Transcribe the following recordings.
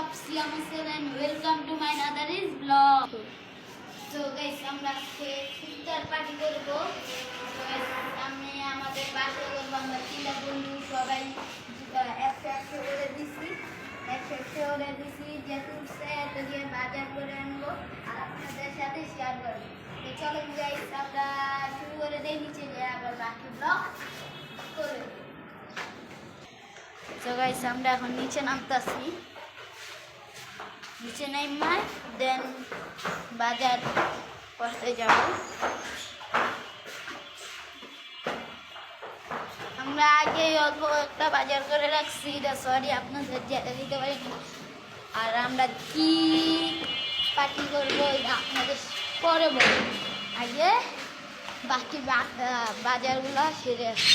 up, Siam and welcome to my Nadaris vlog. So guys, আমরা আজকে ইফতার party করব। সামনে আমাদের বাসা করব, আমরা তিনটা বন্ধু সবাই একটা করে দিছি, একটা করে দিছি যেহেতু এত দিয়ে বাজার করে আনবো আর আপনাদের সাথে শেয়ার করবো। তো চলুন গাইস, আমরা শুরু করে দেই, নিচে গিয়ে আবার বাকি ব্লগ করে। তো গাইস, আমরা এখন নিচে নামতাছি, নিচে নাইমা দেন বাজার করতে যাব। আমরা আগে অল্প একটা বাজার করে রাখছি, সরি আপনাদের যেতে দিতে পারিনি। আর আমরা কি পার্টি করবো আপনাদের পরে বলব, আগে বাকি বাজারগুলো সেরে আসি।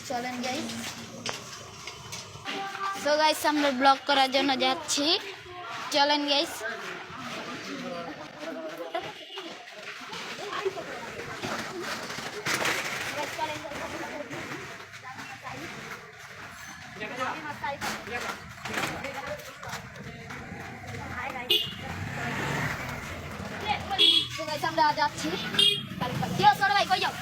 চলেন গাইস। তো গাইস, আমরা ব্লগ করার জন্য যাচ্ছি, চলেন গাইস। আমরা যাচ্ছি, ভাই কই যাও?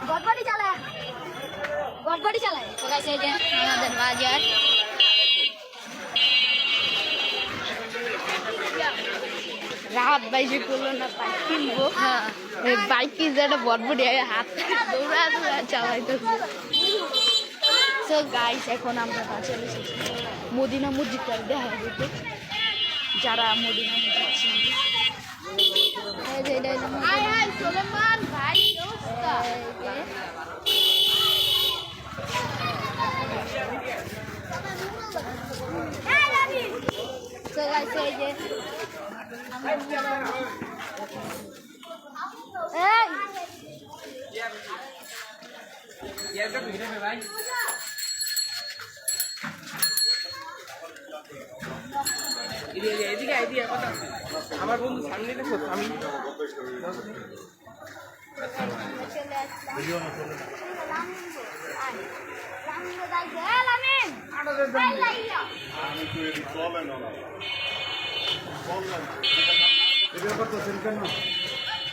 গড়বড়ি চালায় আমাদের বাজার। রাত বাইরে করলো না, বাইক কিনবো। বাইক কিনতে একটা বটবটি হাত দৌড়া চালাইতে। তো গাইস, এখন আমরা চলে এসেছি মদিনা মসজিদটা দেখা যেতে, যারা মদিনা মসজিদ চিনি। So guys, এই যে আমার বন্ধু সামনে দেখো, আমি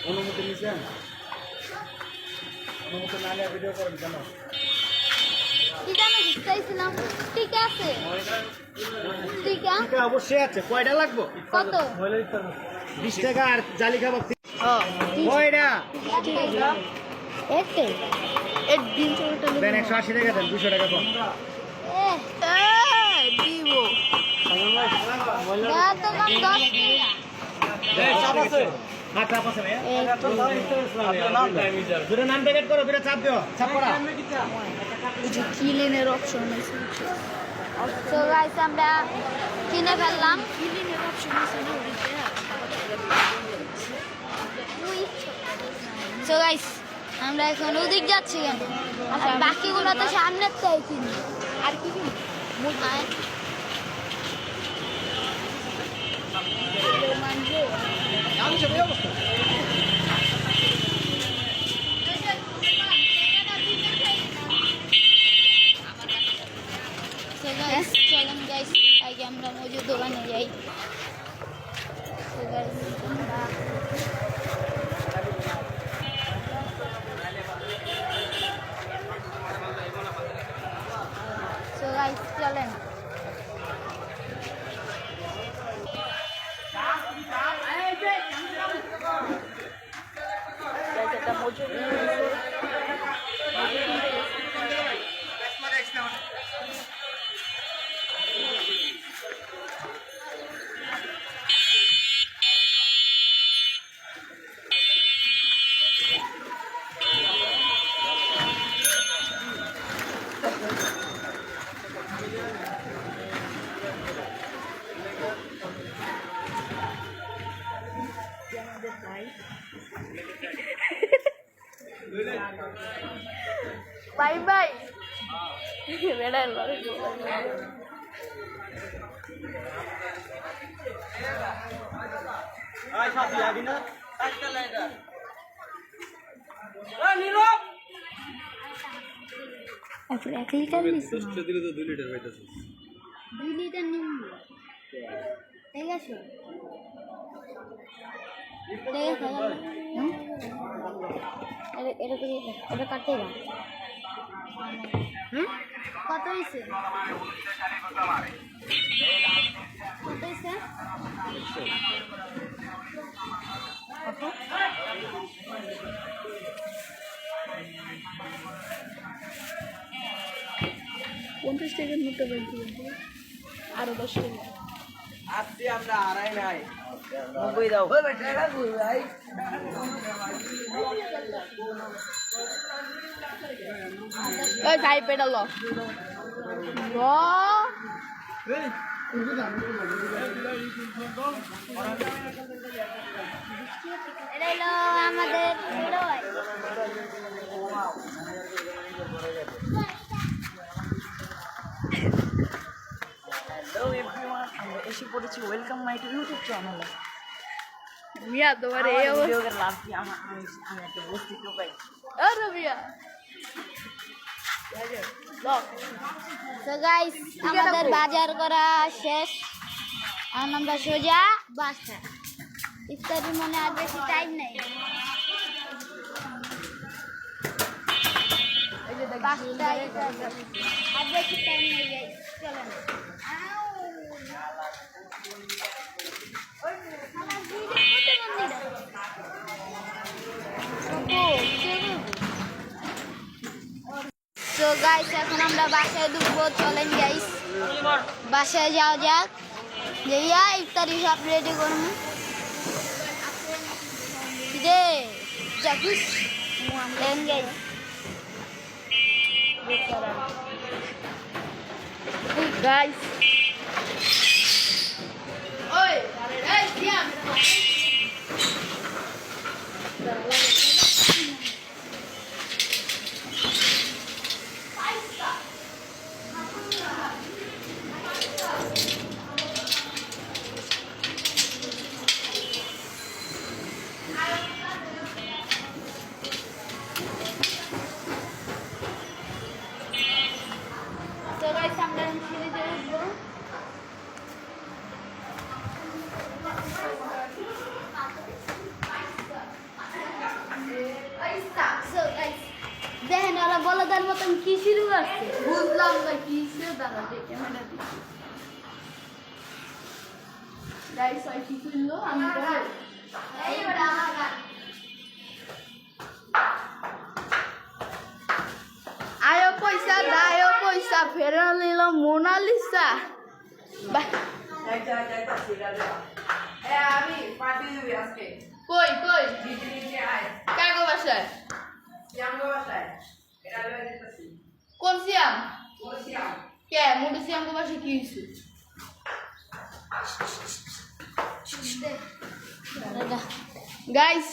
অনুমতি নিয়েছেন? অনুমতি না নিয়ে ভিডিও করেন কেন? ঠিক আছে, অবশ্যই আছে। কয়টা লাগবো? কত? 20 টাকা। আর জালি খাবার কয়টা? 180 টাকা দেন, 200 টাকা কম দিব। নাম প্যাকেট করো, দুটা চাপ দিও, চাপ করা। কিলেনের অপশন আছে। তো গাইস, আমরা কিনে ফেললাম। কিলেনের অপশন আছে না? তো গাইস, আমরা এখন ওদিক যাচ্ছি কেন? আর বাকিগুলো তো সামনের থেকে কিনি। আর কি কিনি? চলেন গাইস, আগে আমরা মজুর দোকানে যাই। চলেন। বেড়ার লগে এখন 1 লিটার দিছি 2 লিটার পাইতেছে 2 লিটার নিম ঠিক আছে এটা কাটতে না কত হয়েছে কত হয়েছে পঞ্চাশ টাকার মতো বেশি আরো 10 টাকা আজকে আমরা হারাই নাই 90 দাও ওই বেটা ভাই ওই খাই পেডালো এটা হলো আমাদের দই হ্যালো এভরিওয়ান আমরা এসে পড়েছি ওয়েলকাম মাই টু ইউটিউব চ্যানেলে মিয়া তোমার এই অবস্থা ভিডিওকে লাভ দিয়ে আমি একটা বস্তি ঢোকাই আরে মিয়া তো গাইস আমাদের বাজার করা শেষ এখন আমরা সোজা বাসা ইফতারি মনে আর বেশি টাইম নেই বাসটায় আর বেশি টাইম নেই গাইস চলেন তো গাইস এখন আমরা বাসায় ঢুকবো চলেন গাইস বাসায় যাওয়া যাক যাইয়া ইফতারি সব রেডি করুন রে যাকুস লেন গাইস গাইস ওই আরে এই দিয়া তো গাইস আমরা সিঁড়িতে উঠবো দেখেন ওরা বলদার মতন কি শুরু করছে বুঝলাম না কি সে দাঁড়া দেখে ক্যামেরা দিই গাইস ওই কি করলো আমি বল এই ওটা আমার গান। আয়ো পয়সা দায়ো পয়সা ফেরা নিল মোনালিসা আমি পার্টি দিবি আজকে কই কই জিতে নিচে আয় কাগো বাসায় শ্যামগো বাসায় এটা লয়ে দিতেছি কোন সিয়াম ও শ্যাম কে মুডু সিয়াম গো বাসায় কি হইছে গাইস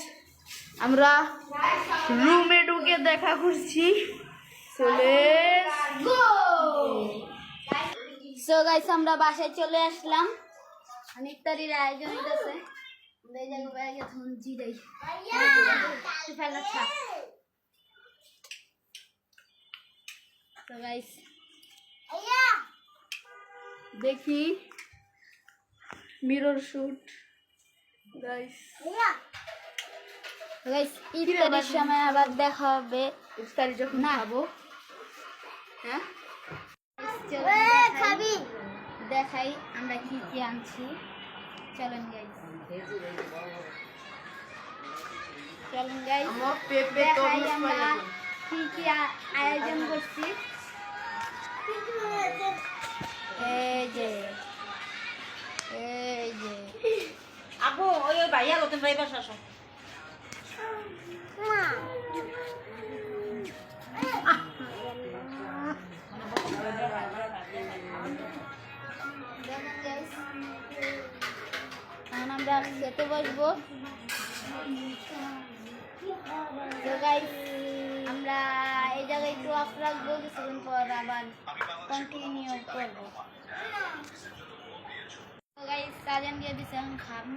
আমরা রুমে ঢুকে দেখা করছি চলে সো গাইস আমরা বাসায় চলে আসলাম ইফতারির আয়োজন হইতেছে আমরা এই জায়গায় বাইরে এখন জিরাই ফেলা থাক তো গাইস দেখি মিরর শুট গাইস গাইস ইফতারির সময় আবার দেখা হবে ইফতারি যখন খাবো হ্যাঁ খাবি দেখাই আমরা কি কি আনছি চলেন গাইস চলেন গাইস আমার পেঁপে দেখাই তরমুজ আমরা পাইনাপল কি কি আয়োজন করছি এই যে আপু ওই ভাইয়া লতেন ভাই বাসা আসো দেখেন গাইস এখন আমরা খেতে বসবো তো গাইস আমরা এই জায়গায় একটু অফ আসবো কিছুক্ষণ পর আবার কন্টিনিউ করবো। তো গাইস সাজান দিয়ে দিছে এখন খাম।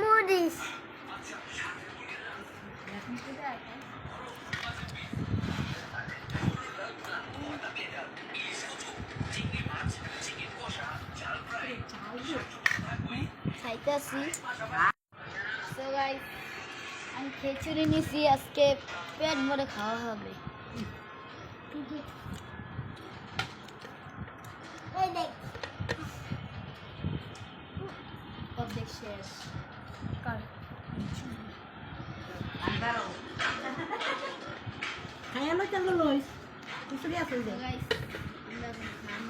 মুডিস খাইতেছি। সো গাইস আমি খিচুড়ি নিছি, আজকে পেট ভরে খাওয়া হবে। অর্ধেক শেষ। So guys, আমরা এখন খাম।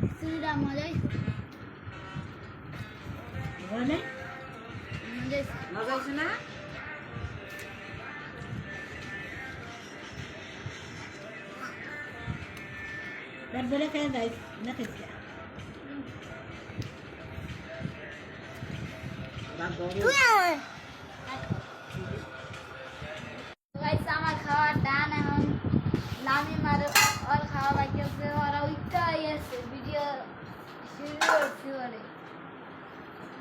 খিচুড়িটা মজা হয়েছে। মজা হয়েছে না? Guys, আমার খাওয়ার ডান এখন লামিম আর ওর খাওয়া বাকি আছে, ওরা ওইটাই আছে ভিডিও শুরু করছি বলে।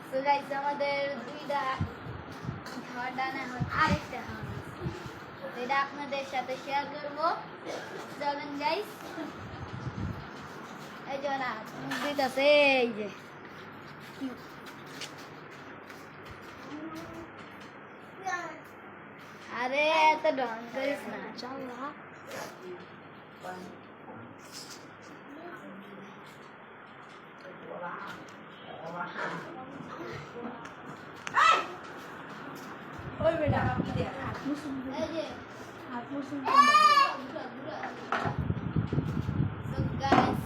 তো গাইস আমাদের দুইটা খাওয়ার ডান এখন আরেকটা খাওয়া আছে, এটা আপনাদের সাথে শেয়ার করবো। চলেন গাইস, এই যে না দিতেছে, এই যে আরে এত ডন করিস না, চল না। ওই বেটা এই যে হাত মুসুম সো গাইস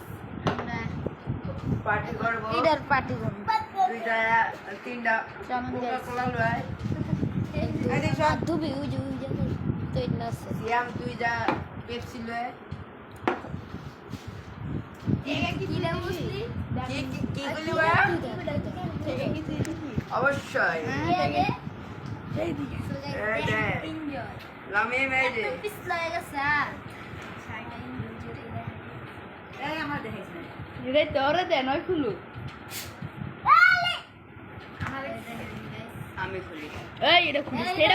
আমরা পার্টি করবো, ইডার পার্টি করব। দুইটা তিনটা চলেন গাইস, কোলা লয় হাত ধুবি ওই যে তো এটা আছে। সিয়াম দুইটা পেপসি লয়। কি রে বুঝলি? কি বলি ভাই? অবশ্যই So guys, এই যে enjoy. লামিম এই যে পিস লাগে গেছে আর ছাইটা enjoy এই আমার দেখাইছ না রে তোরে দে নয় খুলু আমার আমি খুলি। এই এটা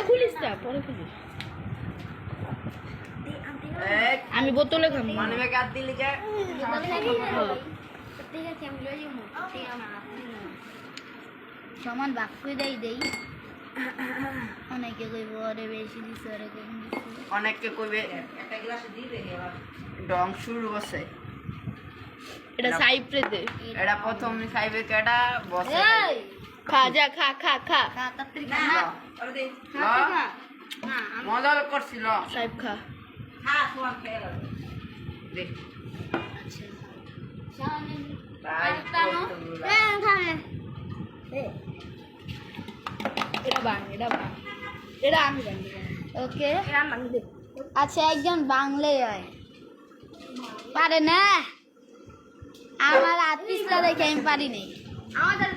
খুলিস না, পরে খুলিস। এই আমি বোতলে খাবো। মানে মে কাট দিলি যে সমান ভাগ করে দেই অনেকে কইব ওরে বেশি দিছে ওরে কম দিছে। অনেককে কইবে একটা গ্লাসে দিবে ডং শুরু বসে। এটা সাইপ্রে দে। এটা প্রথম খাইবে কেডা বসে। এই খা যা, খা খা খা। খা তাড়াতাড়ি না খা ওরে দে খা না মজা করছিল। সাইপ খা। দে আচ্ছা শাওনে তাই টানো করতে খানে এটা বাং। এটা আমি বাং। ওকে আচ্ছা একজন বাংলাই হয় পারে না, আমার হাত পিছলা দেখে আমি পারি নাই। আমাদের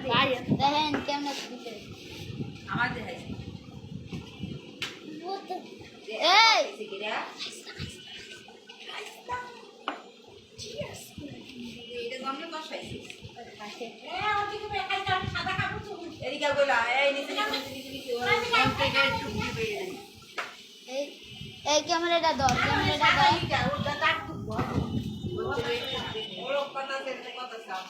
দেখেন কেমন দিতে আমার দেখাইছে এই এটা গমনে বসাইছি। এদিকে কইলা এই নিচে কমপ্লিটেড টুকি পেয়ে যাই। এই এই ক্যামেরাটা ধর, ক্যামেরাটা ধর। ওর কথা সেটা কথা সাউন্ড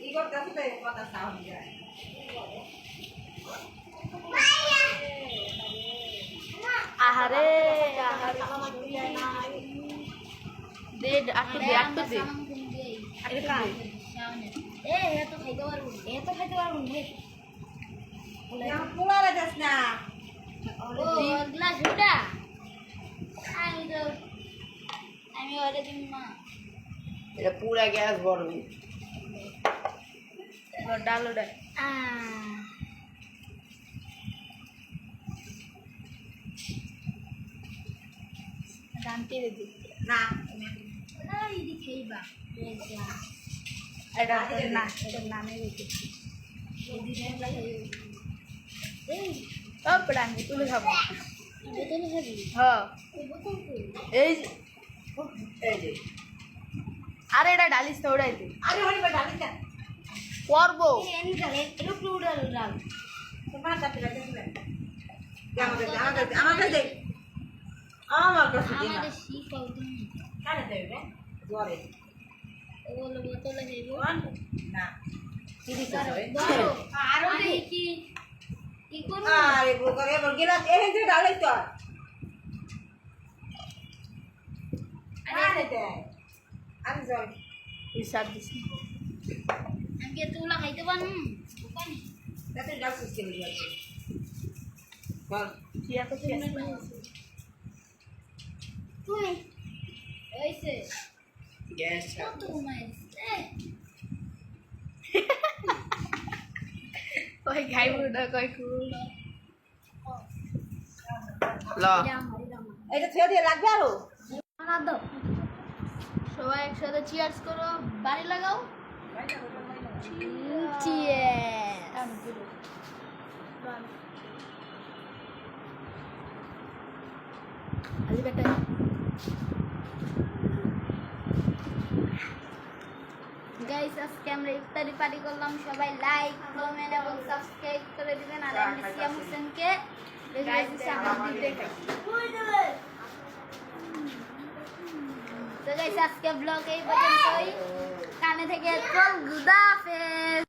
ই করতে আছে কথা সাউন্ড যায়। আহারে দে আটকে দে, আটকে দে। এটা খা। এই এত খাইতে পারবো না। পোলারে যাস না। ও গ্লাস ওটা আমি ওরে দিন মা এটা পুরা গ্যাস ভরবি। ডালো ডাল। জানতে রেখে না এই খেইবা এটা না এটার নামে রেখেছি ও প্রাণী তুলে খাবো বোতল খাবি হ্যাঁ বোতল কই এই যে এই যে আরে এটা ডালিস তো ওড়াইতে আরে হরি বা ডালি না করবো এনি ডালে একটু প্লুরাল ডাল তোমার কাছে রাখতে হবে আমার কাছে দে আমার কাছে দে আমাদের শিখাও তুমি কানে দেবে জোরে ওগুলো বোতলে খাইব না কি দিছ বড় আরো দেখি কি করব আরে বোকারে বলগিরা এই যে ডালাই তো আরে দে আমি জল তুই সার দিস আমি তুলা খাইতে পারুম কোনি তাতে ডাল সুস্কে হয়ে যাচ্ছে বল তুই এত চেষ্টা তুই এইসে গ্যাস কত মাইস কই খাইব না কই খুব ল এটা ছেড়ে দিয়ে লাগবে আরো সবাই একসাথে চিয়ার্স করো বাড়ি লাগাও গাইস আজকে আমরা ইফতারি পার্টি করলাম সবাই লাইক কমেন্ট এবং সাবস্ক্রাইব করে দিবেন আর আমি সিয়াম হোসেনকে বেশি বেশি সাপোর্ট দিতে তো গাইস আজকে ব্লগ এই পর্যন্তই কানে থেকে চল গুদা হাফেজ